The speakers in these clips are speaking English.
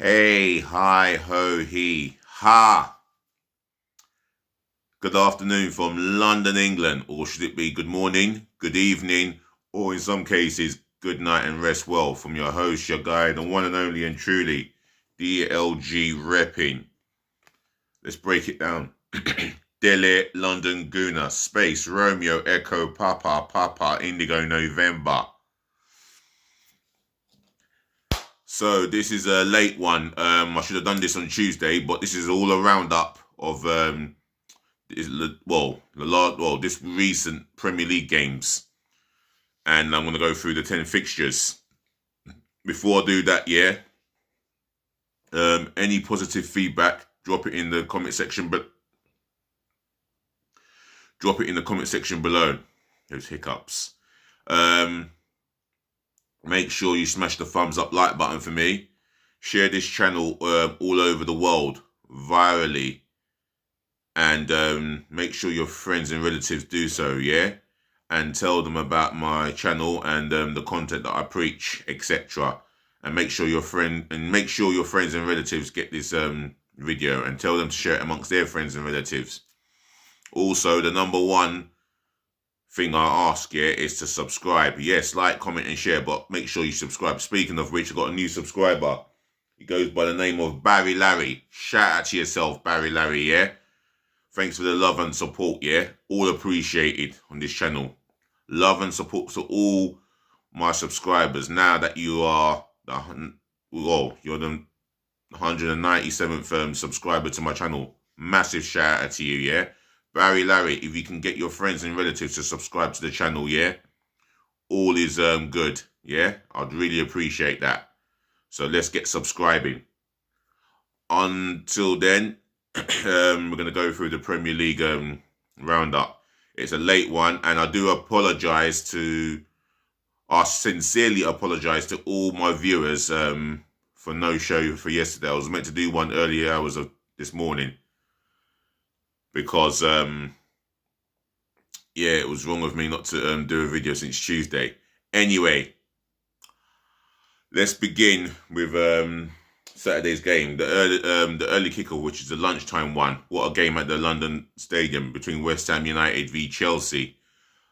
Hey, hi, ho, he, ha. Good afternoon from London, England. Or should it be good morning, good evening, or in some cases, good night and rest well from your host, your guide, the one and only and truly, DLG Repping. Let's break it down. Delhi, London, Guna, Space, Romeo, Echo, Papa, Indigo, November. So this is a late one. I should have done this on Tuesday, but this is all a roundup of this recent Premier League games, and I'm going to go through the 10 fixtures. Before I do that, any positive feedback, drop it in the comment section. But drop it in the comment section below. Those hiccups. Make sure you smash the thumbs up like button for me. Share this channel all over the world virally. And make sure your friends and relatives do so, yeah? And tell them about my channel and the content that I preach, etc. And make sure your friends and relatives get this video and tell them to share it amongst their friends and relatives. Also, the number one thing I ask, is to subscribe. Yes, like, comment, and share, but make sure you subscribe. Speaking of which, I've got a new subscriber. He goes by the name of Barry Larry. Shout out to yourself, Barry Larry, yeah? Thanks for the love and support, yeah? All appreciated on this channel. Love and support to all my subscribers. Now that you are you're the 197th subscriber to my channel. Massive shout out to you, yeah? Barry Larry, if you can get your friends and relatives to subscribe to the channel, yeah? All is good, yeah? I'd really appreciate that. So let's get subscribing. Until then, we're going to go through the Premier League roundup. It's a late one, and I sincerely apologise to all my viewers for no show for yesterday. I was meant to do one earlier hours of this morning because, it was wrong of me not to do a video since Tuesday. Anyway, let's begin with Saturday's game, the early kickoff, which is the lunchtime one. What a game at the London Stadium between West Ham United v Chelsea.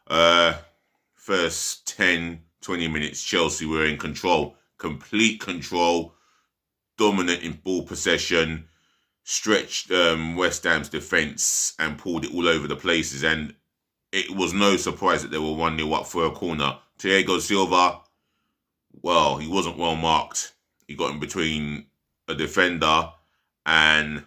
First 10, 20 minutes, Chelsea were in control, complete control, dominant in ball possession, stretched West Ham's defence and pulled it all over the places. And it was no surprise that they were 1-0 up for a corner. Thiago Silva, well, he wasn't well marked. He got in between a defender and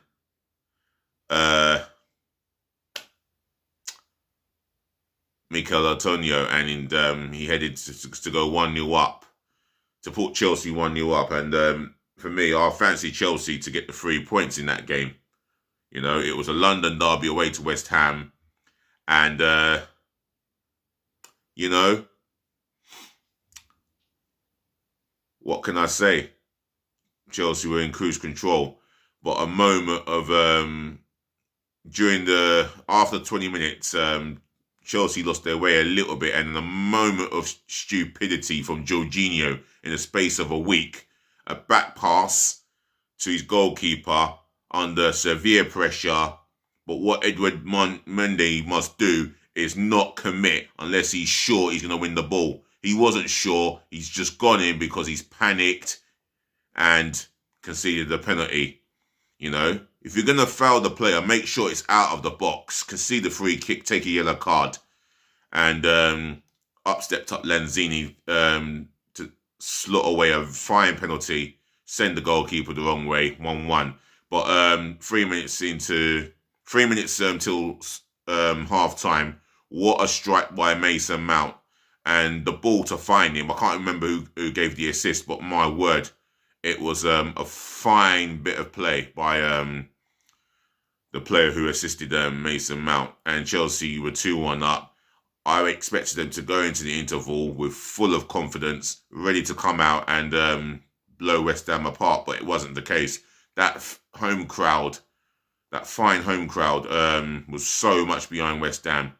Mikel Antonio, and he headed to go 1-0 up, to put Chelsea 1-0 up. And for me, I fancy Chelsea to get the 3 points in that game. You know, it was a London derby away to West Ham. And, what can I say? Chelsea were in cruise control. But a moment of, after 20 minutes, Chelsea lost their way a little bit. And in a moment of stupidity from Jorginho in the space of a week, a back pass to his goalkeeper under severe pressure. But what Edward Mendy must do is not commit unless he's sure he's going to win the ball. He wasn't sure. He's just gone in because he's panicked and conceded the penalty. You know, if you're going to foul the player, make sure it's out of the box. Concede the free kick, take a yellow card. And stepped up Lanzini to slot away a fine penalty, send the goalkeeper the wrong way, 1-1. But 3 minutes till half time. What a strike by Mason Mount. And the ball to find him. I can't remember who gave the assist, but my word, it was a fine bit of play by the player who assisted Mason Mount. And Chelsea were 2-1 up. I expected them to go into the interval with full of confidence, ready to come out and blow West Ham apart, but it wasn't the case. That home crowd, that fine home crowd, was so much behind West Ham.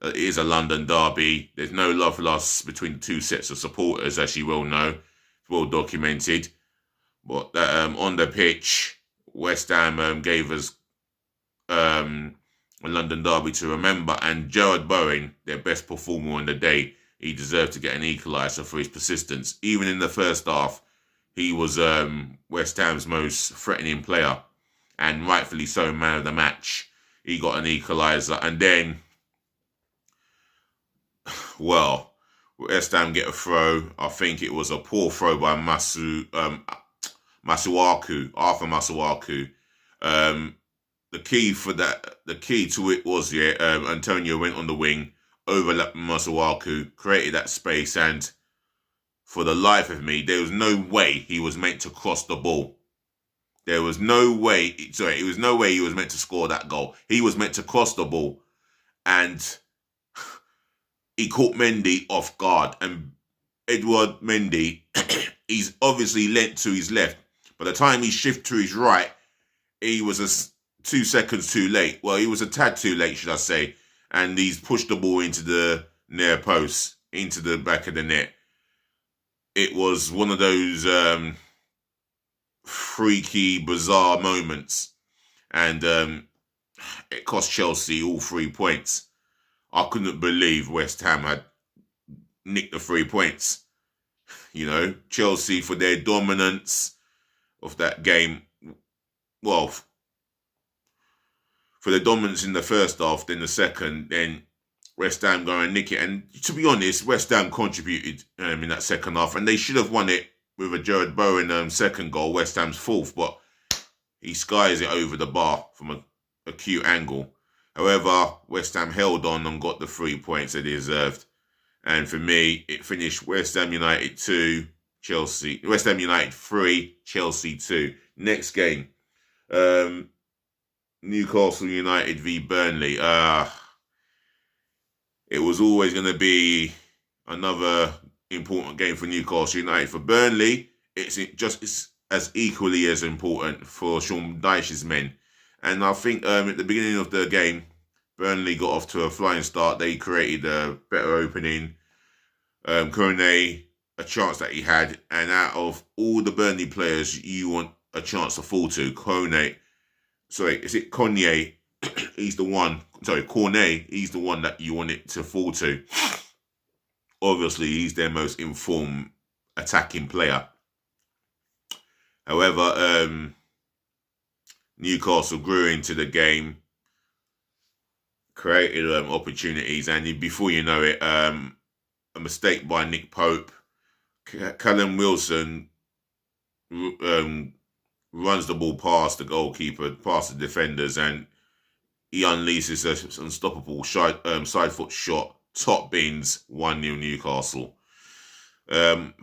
It is a London derby. There's no love lost between the two sets of supporters, as you well know. It's well documented. But on the pitch, West Ham gave us a London derby to remember, and Gerard Bowen, their best performer on the day, he deserved to get an equaliser for his persistence. Even in the first half, he was West Ham's most threatening player, and rightfully so, man of the match. He got an equaliser, and then, well, West Ham get a throw. I think it was a poor throw by Masuaku, Arthur Masuaku. The key to it was, Antonio went on the wing, overlapped Masuaku, created that space, and for the life of me, there was no way he was meant to cross the ball. There was no way, it was no way he was meant to score that goal. He was meant to cross the ball, and he caught Mendy off guard, and Edouard Mendy, he's obviously lent to his left. By the time he shifted to his right, he was 2 seconds too late. Well, he was a tad too late, should I say. And he's pushed the ball into the near post, into the back of the net. It was one of those freaky, bizarre moments. And it cost Chelsea all 3 points. I couldn't believe West Ham had nicked the 3 points. You know, Chelsea, for their dominance of that game, well, for the dominance in the first half, then the second, then West Ham go and nick it. And to be honest, West Ham contributed in that second half, and they should have won it with a Gerard Bowen second goal, West Ham's fourth, but he skies it over the bar from a acute angle. However, West Ham held on and got the 3 points they deserved. And for me, it finished West Ham United 2, West Ham United 3, Chelsea 2. Next game, Newcastle United v Burnley. It was always going to be another important game for Newcastle United. For Burnley, it's as equally as important for Sean Dyche's men. And I think at the beginning of the game, Burnley got off to a flying start. They created a better opening. Kone, a chance that he had. And out of all the Burnley players you want a chance to fall to, Cornet, he's the one that you want it to fall to. Obviously, he's their most informed attacking player. However, Newcastle grew into the game, created opportunities, and before you know it, a mistake by Nick Pope. Callum Wilson runs the ball past the goalkeeper, past the defenders, and he unleashes an unstoppable side foot shot, top bins, 1-0 Newcastle.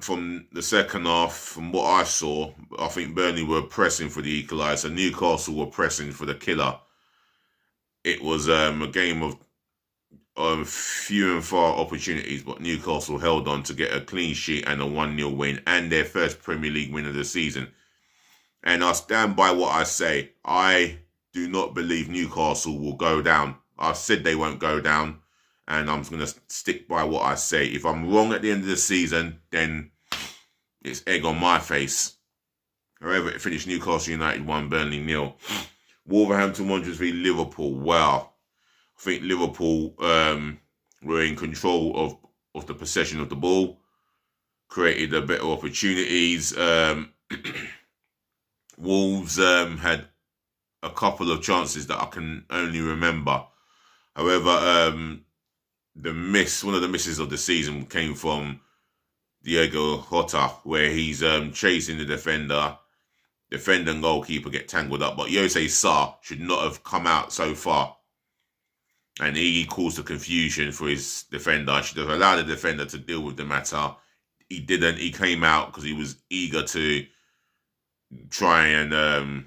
From the second half, from what I saw, I think Burnley were pressing for the equaliser. Newcastle were pressing for the killer. It was a game of few and far opportunities, but Newcastle held on to get a clean sheet and a 1-0 win, and their first Premier League win of the season. And I stand by what I say. I do not believe Newcastle will go down. I said they won't go down, and I'm going to stick by what I say. If I'm wrong at the end of the season, then it's egg on my face. However, it finished Newcastle United 1, Burnley 0. Wolverhampton Wanderers v Liverpool. Wow. I think Liverpool were in control of the possession of the ball, created better opportunities. Wolves had a couple of chances that I can only remember. However, one of the misses of the season came from Diego Jota, where he's chasing the defender and goalkeeper get tangled up. But Jose Sa should not have come out so far. And he caused the confusion for his defender. Should have allowed the defender to deal with the matter. He didn't. He came out because he was eager to try and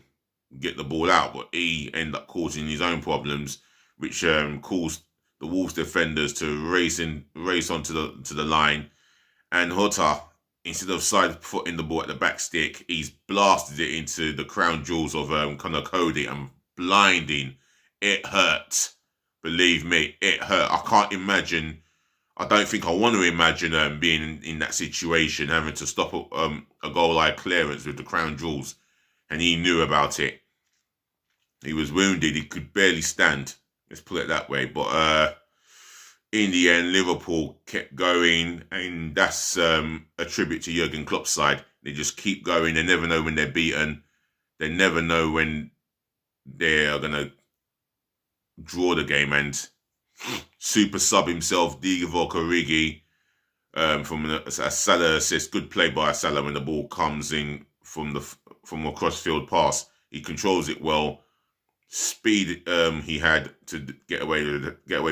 get the ball out, but he ended up causing his own problems, which caused the Wolves defenders to race onto the line. And Jota, instead of side footing the ball at the back stick, he's blasted it into the crown jewels of Connor Cody, and blinding. It hurt. Believe me, it hurt. I can't imagine. I don't think I want to imagine being in that situation, having to stop a goal line clearance with the crown jewels, and he knew about it. He was wounded; he could barely stand. Let's put it that way. But in the end, Liverpool kept going, and that's a tribute to Jurgen Klopp's side. They just keep going. They never know when they're beaten. They never know when they are going to draw the game. And super sub himself, Divock Origi, from a Salah assist. Good play by Salah when the ball comes in from a cross-field pass. He controls it well. Speed he had to get away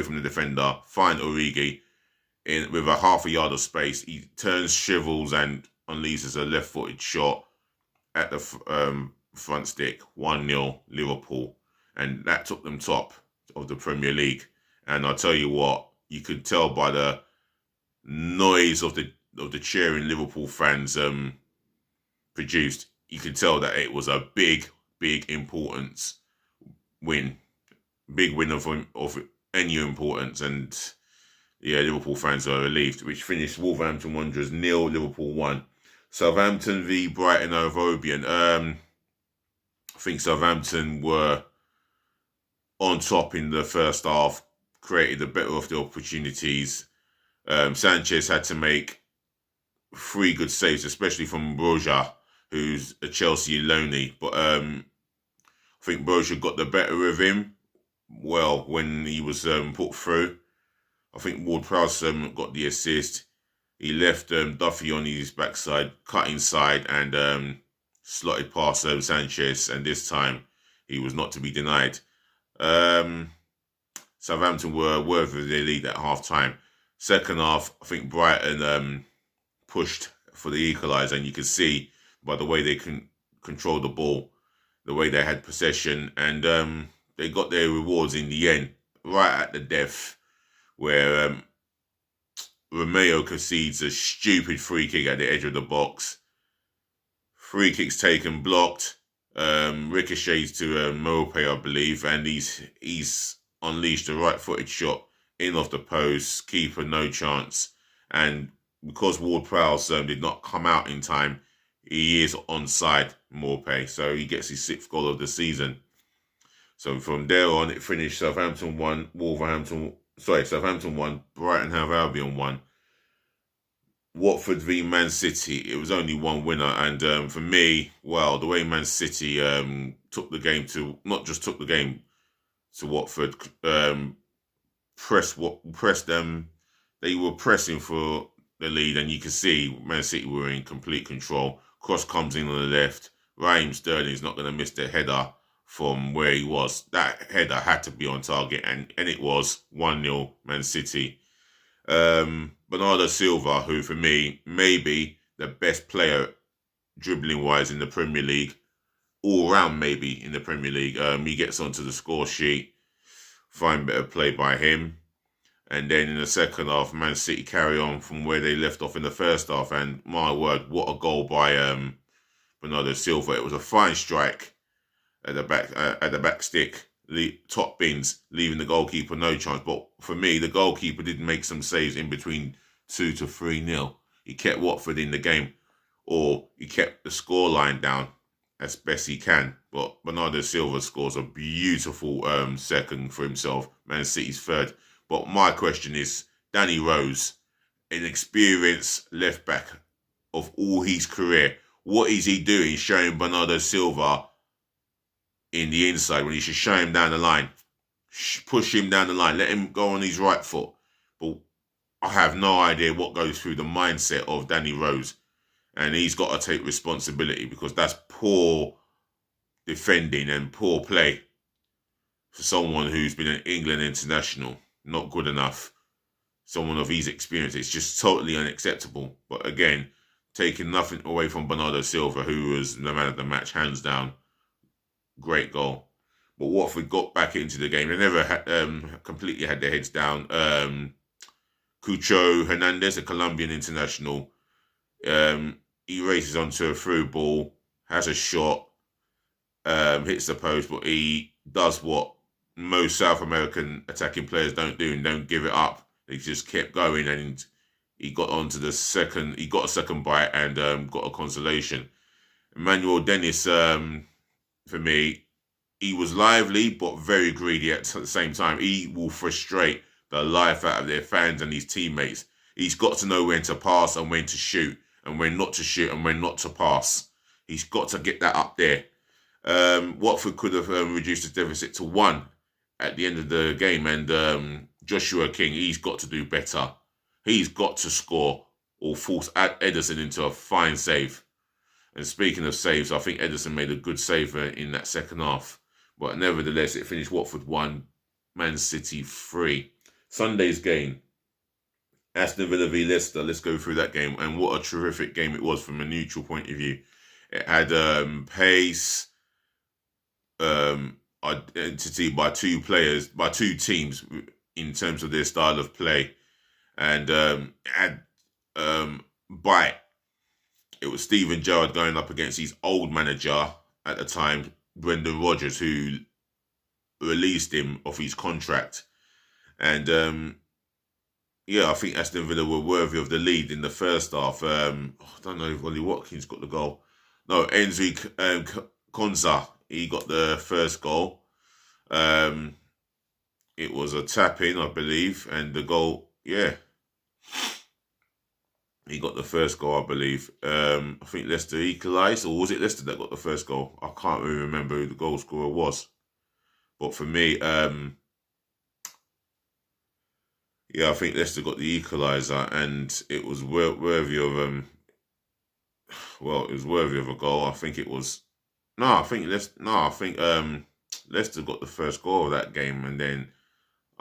from the defender. Find Origi in with a half a yard of space. He turns, shrivels, and unleashes a left-footed shot at the front stick. 1-0 Liverpool, and that took them top of the Premier League. And I'll tell you what, you could tell by the noise of the cheering Liverpool fans produced. You could tell that it was a big importance win. Big win of any importance. And yeah, Liverpool fans are relieved, which finished Wolverhampton Wanderers 0, Liverpool 1. Southampton v Brighton Hove Albion. I think Southampton were on top in the first half, created the better of the opportunities. Sanchez had to make 3 good saves, especially from Broja, who's a Chelsea loanee. But I think Broja got the better of him, well, when he was put through. I think Ward-Prowse got the assist. He left Duffy on his backside, cut inside, and slotted past Sanchez. And this time, he was not to be denied. Southampton were worthy of their lead at half-time. Second half, I think Brighton pushed for the equaliser, and you can see by the way they controlled the ball, the way they had possession, and they got their rewards in the end, right at the death, where Romeo concedes a stupid free kick at the edge of the box. Free kicks taken, blocked, ricochets to Mope, I believe, and he's unleashed a right-footed shot in off the post, keeper no chance, and because Ward-Prowse did not come out in time, he is onside, Mope, so he gets his 6th goal of the season. So from there on, it finished Southampton 1, Southampton 1, Brighton Hove Albion 1. Watford v Man City, it was only one winner, and for me, well, the way Man City took the game to, not just took the game to Watford, pressed them, they were pressing for the lead, and you can see Man City were in complete control. Cross comes in on the left, Raheem Sterling's not going to miss the header from where he was. That header had to be on target, and it was 1-0 Man City. Bernardo Silva, who for me, maybe the best player dribbling-wise in the Premier League, all round maybe in the Premier League. He gets onto the score sheet, find better play by him. And then in the second half, Man City carry on from where they left off in the first half. And my word, what a goal by Bernardo Silva. It was a fine strike at the back stick, top bins, leaving the goalkeeper no chance. But for me, the goalkeeper did make some saves in between 2 to 3-0. He kept Watford in the game, or he kept the scoreline down as best he can. But Bernardo Silva scores a beautiful second for himself. Man City's third. But my question is, Danny Rose, an experienced left back of all his career, what is he doing showing Bernardo Silva in the inside when he should show him down the line? Push him down the line, let him go on his right foot. But I have no idea what goes through the mindset of Danny Rose. And he's got to take responsibility, because that's poor defending and poor play for someone who's been an England international. Not good enough. Someone of his experience. It's just totally unacceptable. But again, taking nothing away from Bernardo Silva, who was the man of the match, hands down. Great goal. But Watford got back into the game. They never completely had their heads down. Cucho Hernandez, a Colombian international, he races onto a through ball, has a shot, hits the post, but he does what most South American attacking players don't do and don't give it up. They just kept going, and he got onto the second. He got a second bite and got a consolation. Emmanuel Dennis, for me, he was lively but very greedy at the same time. He will frustrate the life out of their fans and his teammates. He's got to know when to pass and when to shoot, and when not to shoot and when not to pass. He's got to get that up there. Watford could have reduced the deficit to 1 at the end of the game, and Joshua King, he's got to do better. He's got to score or force Ederson into a fine save. And speaking of saves, I think Ederson made a good save in that second half. But nevertheless, it finished Watford 1, Man City 3. Sunday's game, Aston Villa v Leicester. Let's go through that game. And what a terrific game it was from a neutral point of view. It had pace, identity by two teams in terms of their style of play. And it had bite. It was Steven Gerrard going up against his old manager at the time, Brendan Rodgers, who released him off his contract. And I think Aston Villa were worthy of the lead in the first half. I don't know if Ollie Watkins got the goal. No, Enzo Konsa, he got the first goal. It was a tap-in, I believe, and the goal, he got the first goal, I believe. I think Leicester equalised, or was it Leicester that got the first goal? I can't really remember who the goal scorer was. But for me, I think Leicester got the equaliser, and it was worthy of it was worthy of a goal. I think it was Leicester got the first goal of that game, and then,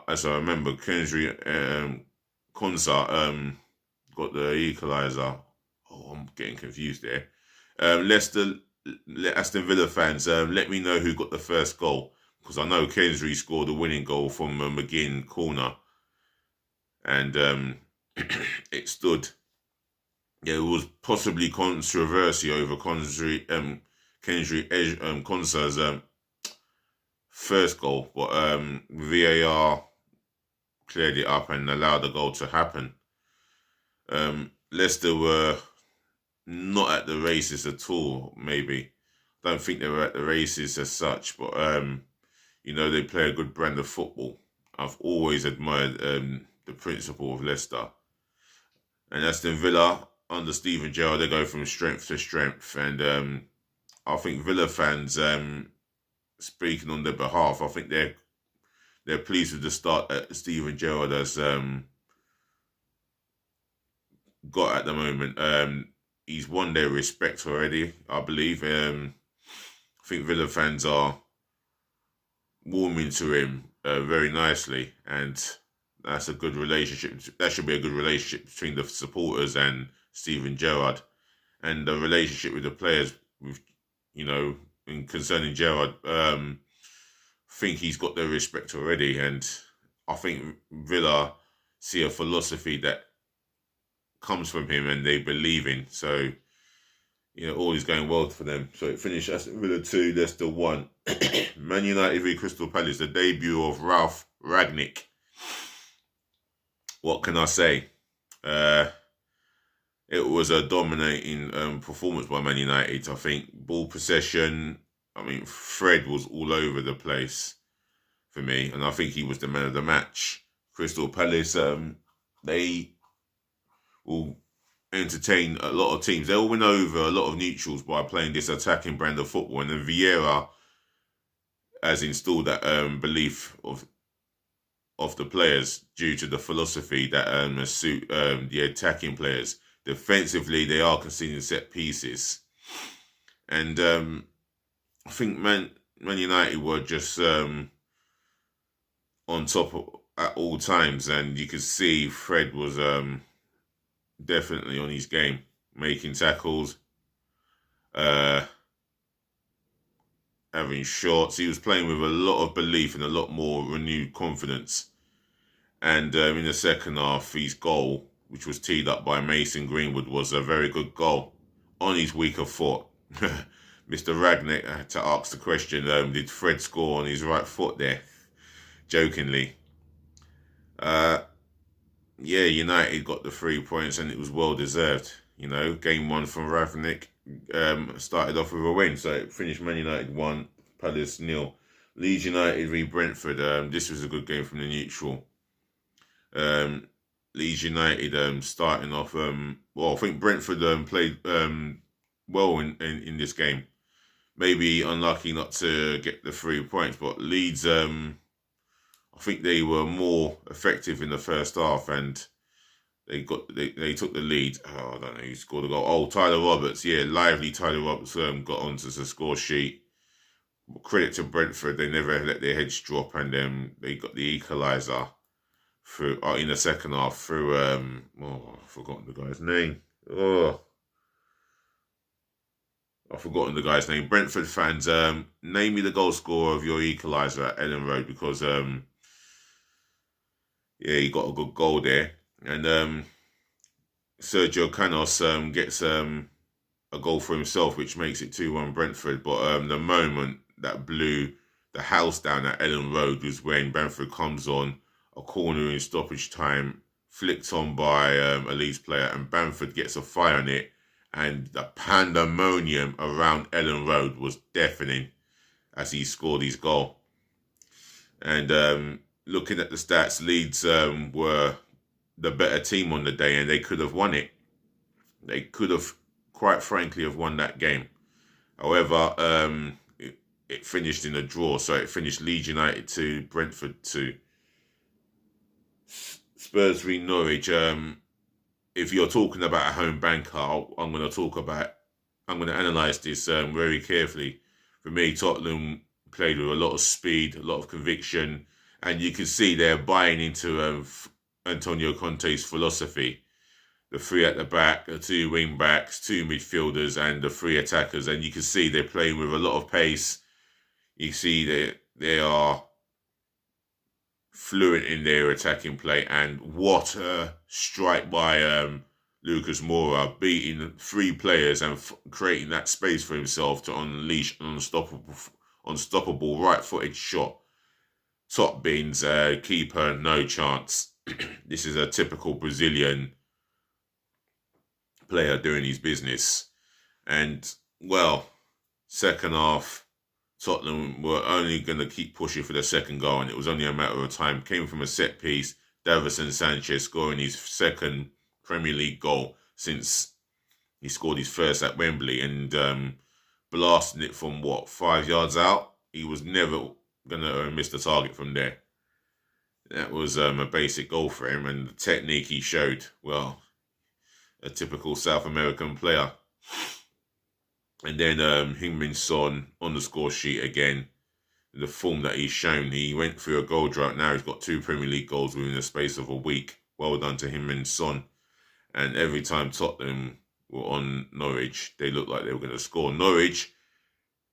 as I remember, Konsa got the equaliser. Oh, I'm getting confused there. Aston Villa fans, let me know who got the first goal, because I know Kensry scored the winning goal from a McGinn corner, and it stood. Yeah, it was possibly controversy over Konsa's first goal, but VAR cleared it up and allowed the goal to happen. Leicester were not at the races at all, maybe. I don't think they were at the races as such, but, they play a good brand of football. I've always admired the principle of Leicester. And Aston Villa, under Steven Gerrard, they go from strength to strength. And I think Villa fans, speaking on their behalf, I think they're pleased with the start that Steven Gerrard has got at the moment. He's won their respect already, I believe. I think Villa fans are warming to him very nicely, and that's a good relationship. That should be a good relationship between the supporters and Steven Gerrard, and the relationship with the players. With in concerning Gerrard, I think he's got their respect already, and I think Villa see a philosophy that comes from him and they believe in. So, all is going well for them. So it finished Aston Villa 2, Leicester 1. Man United v Crystal Palace, the debut of Ralph Rangnick. What can I say? It was a dominating performance by Man United. I think ball possession, Fred was all over the place for me, and I think he was the man of the match. Crystal Palace, they will entertain a lot of teams. They'll win over a lot of neutrals by playing this attacking brand of football. And then Vieira has installed that belief of the players due to the philosophy that suit the attacking players. Defensively, they are conceding set pieces. And I think Man United were just on top at all times. And you could see Fred was definitely on his game, making tackles, having shots. He was playing with a lot of belief and a lot more renewed confidence. And in the second half, his goal, which was teed up by Mason Greenwood, was a very good goal on his weaker foot. Mr. Rangnick had to ask the question, did Fred score on his right foot there? Jokingly. yeah, United got the 3 points and it was well deserved. Game one from Ravnik started off with a win, so it finished Man United 1, Palace 0. Leeds United v Brentford. This was a good game from the neutral. Leeds United starting off. Well, I think Brentford played well in this game. Maybe unlucky not to get the 3 points, but Leeds, I think they were more effective in the first half, and they took the lead. Oh, I don't know who scored the goal. Oh, Tyler Roberts. Yeah, lively Tyler Roberts got onto the score sheet. Credit to Brentford, they never let their heads drop, and they got the equaliser through in the second half through I've forgotten the guy's name. I've forgotten the guy's name. Brentford fans, name me the goal scorer of your equaliser at Ellen Road, because he got a good goal there. And Sergio Canos gets a goal for himself, which makes it 2-1 Brentford. But the moment that blew the house down at Ellen Road was when Brentford comes on a corner in stoppage time, flicked on by a Leeds player, and Bamford gets a fire on it, and the pandemonium around Ellen Road was deafening as he scored his goal. And looking at the stats, Leeds were the better team on the day, and they could have won it. They could have, quite frankly, have won that game. However, it finished in a draw, so it finished Leeds United 2, Brentford 2. Spurs v Norwich. If you're talking about a home banker, I'm going to analyse this very carefully. For me, Tottenham played with a lot of speed, a lot of conviction, and you can see they're buying into Antonio Conte's philosophy. The three at the back, the two wing backs, two midfielders, and the three attackers, and you can see they're playing with a lot of pace. You see they are fluent in their attacking play, and what a strike by Lucas Moura, beating three players and creating that space for himself to unleash an unstoppable right-footed shot. Top bins, keeper, no chance. This is a typical Brazilian player doing his business. And, well, second half, Tottenham were only going to keep pushing for the second goal, and it was only a matter of time. Came from a set piece, Davison Sanchez scoring his second Premier League goal since he scored his first at Wembley, and blasting it from 5 yards out. He was never going to miss the target from there. That was a basic goal for him, and the technique he showed, well, a typical South American player. And then Heung-min Son on the score sheet again. The form that he's shown, he went through a goal drought. Now he's got 2 Premier League goals within the space of a week. Well done to Heung-min Son. And every time Tottenham were on Norwich, they looked like they were going to score. Norwich,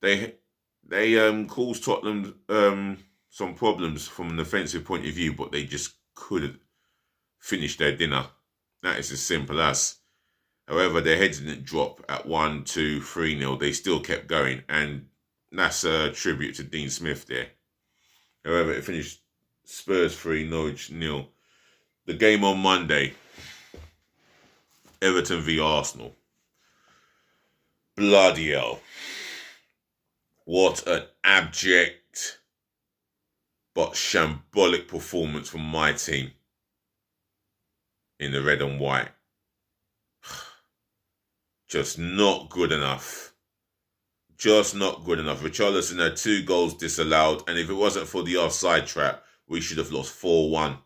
they caused Tottenham some problems from an offensive point of view, but they just couldn't finish their dinner. That is as simple as. However, their heads didn't drop at 1, 2, 3-0. They still kept going, and that's a tribute to Dean Smith there. However, it finished Spurs 3, Norwich 0. The game on Monday, Everton v Arsenal. Bloody hell. What an abject but shambolic performance from my team in the red and white. Just not good enough. Just not good enough. Richarlison had 2 goals disallowed, and if it wasn't for the offside trap, we should have lost 4-1.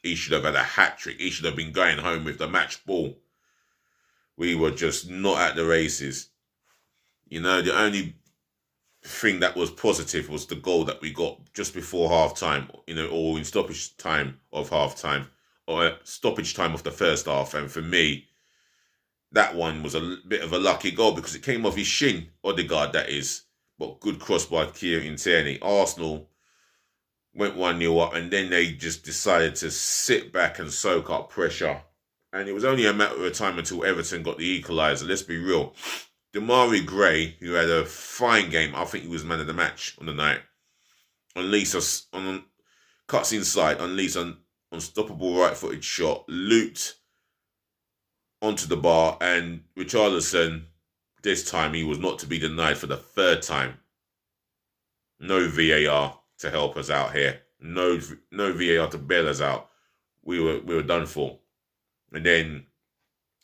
He should have had a hat-trick. He should have been going home with the match ball. We were just not at the races. The only thing that was positive was the goal that we got just before half-time, or in stoppage time of half-time, or stoppage time of the first half. And for me, that one was a bit of a lucky goal because it came off his shin, Odegaard that is. But good cross by Kieran Tierney. Arsenal went 1-0 up, and then they just decided to sit back and soak up pressure. And it was only a matter of time until Everton got the equaliser. Let's be real. Damari Gray, who had a fine game, I think he was man of the match on the night. Cuts inside, unleashed unstoppable right-footed shot, looped onto the bar, and Richarlison, this time he was not to be denied for the third time. No VAR to help us out here. No VAR to bail us out. We were done for. And then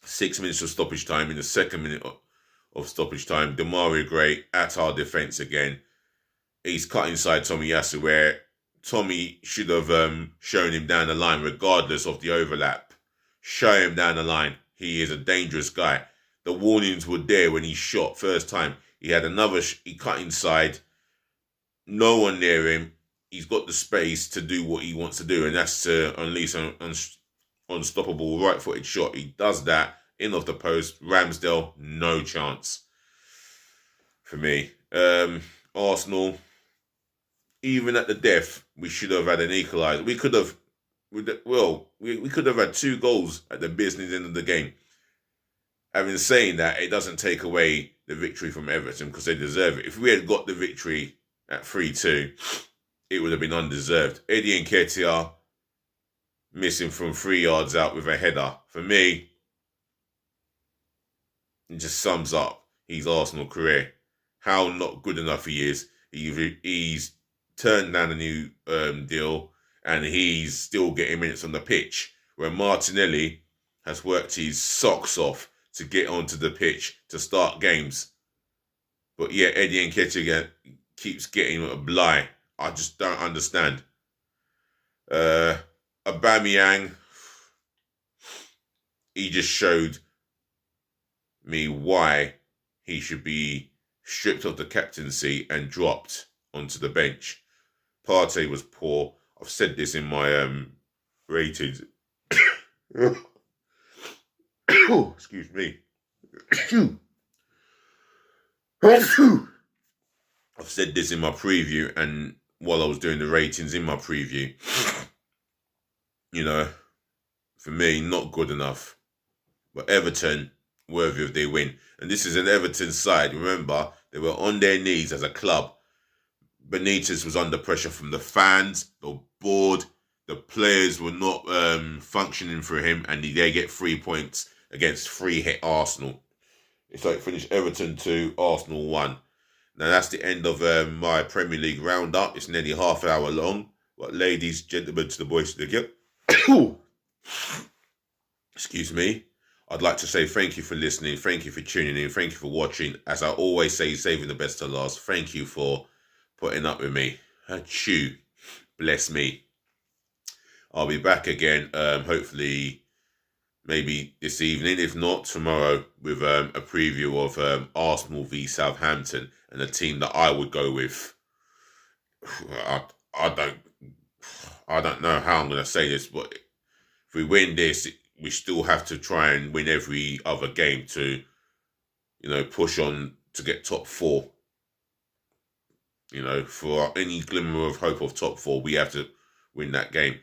6 minutes of stoppage time. In the second minute of stoppage time, Demarai Gray at our defence again. He's cut inside Tomiyasu, where Tommy should have shown him down the line regardless of the overlap. Show him down the line. He is a dangerous guy. The warnings were there when he shot first time. He had another, he cut inside. No one near him. He's got the space to do what he wants to do, and that's to unleash an unstoppable right-footed shot. He does that, in off the post. Ramsdale, no chance for me. Arsenal, even at the death, we should have had an equaliser. We could have, we could have had 2 goals at the business end of the game. Having saying that, it doesn't take away the victory from Everton because they deserve it. If we had got the victory at 3-2, it would have been undeserved. Eddie Nketiah missing from 3 yards out with a header. For me, it just sums up his Arsenal career. How not good enough he is. He's turned down a new deal, and he's still getting minutes on the pitch, where Martinelli has worked his socks off to get onto the pitch to start games. But yeah, Eddie Nketiah keeps getting a bly. I just don't understand. Aubameyang, he just showed me why he should be stripped of the captaincy and dropped onto the bench. Partey was poor. I've said this in my ratings. Excuse me. I've said this in my preview and while I was doing the ratings in my preview. You know, for me, not good enough. But Everton, worthy of their win. And this is an Everton side. Remember, they were on their knees as a club. Benitez was under pressure from the fans, the board. The players were not functioning for him, and they get 3 points against 3-hit Arsenal. It's like finished Everton 2, Arsenal 1. Now, that's the end of my Premier League roundup. It's nearly half an hour long. But ladies, gentlemen, to the boys to the girl. Excuse me. I'd like to say thank you for listening. Thank you for tuning in. Thank you for watching. As I always say, saving the best to last. Thank you for putting up with me. Achoo. Bless me. I'll be back again, hopefully, maybe this evening, if not tomorrow, with a preview of Arsenal v Southampton and a team that I would go with. I don't know how I'm going to say this, but if we win this, we still have to try and win every other game to, you know, push on to get top 4. You know, for any glimmer of hope of top 4, we have to win that game.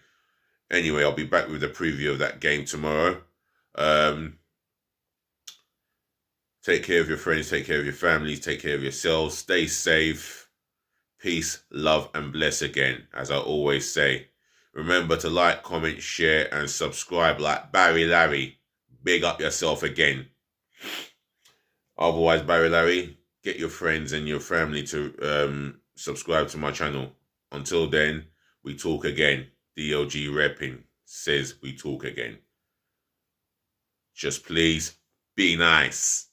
Anyway, I'll be back with a preview of that game tomorrow. Take care of your friends, take care of your families, take care of yourselves. Stay safe. Peace, love, and bless again, as I always say. Remember to like, comment, share, and subscribe like Barry Larry. Big up yourself again. Otherwise, Barry Larry, get your friends and your family to subscribe to my channel. Until then, we talk again. DLG Repping says we talk again. Just please be nice.